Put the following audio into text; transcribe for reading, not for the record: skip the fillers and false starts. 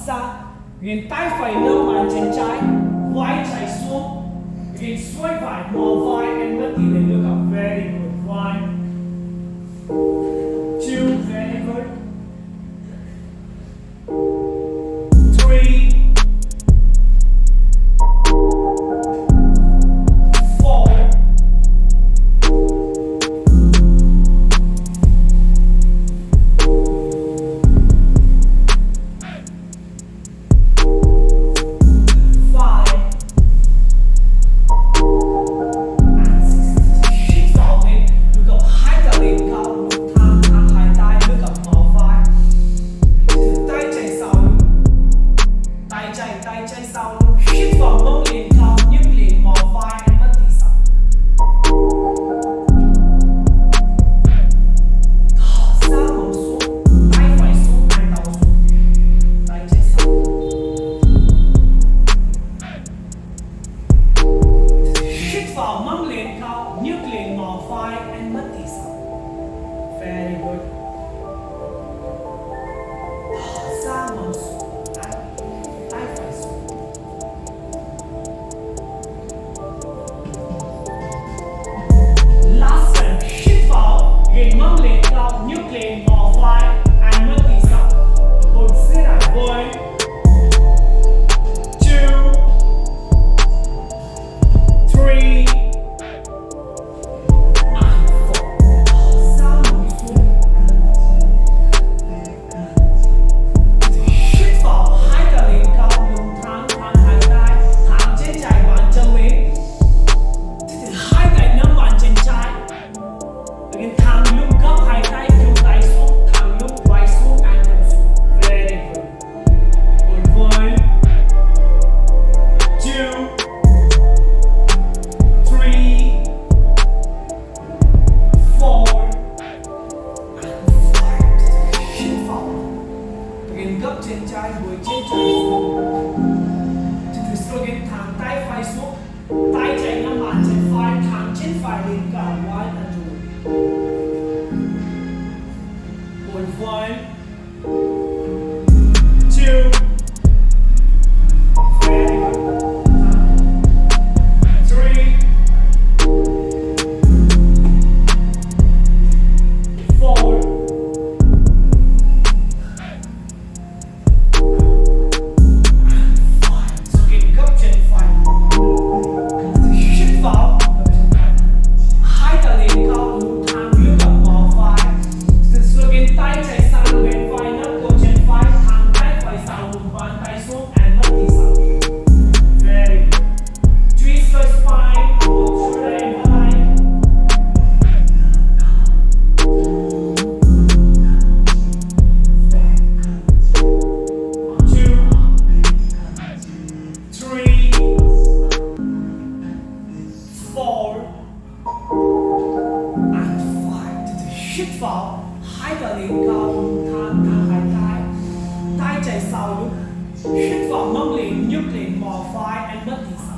ra Riêng tay phải nâng bàn chân trái vai chạy xuống Riêng xoay vai mò vai and mất tỷ lệ look up very good one two very good three four Very good. Thở ra màu xuống tay phải xuống. Last one. Hít vào, ghiền mông lên cao, nhấc lên mò vai, and mất đi sau. Hold sit at one, two, three. Gấp trên trái đuôi trên trái xuống từ từ slogan thẳng tay phải xuống tay trái nắm bàn chân phải thẳng chân phải lên cao wide and hold one two very good three four hít vào hai tay lên cao thang hai tay tay chạy sau lúc hít vào mông lên nhấc lên mò vai and mất đi sau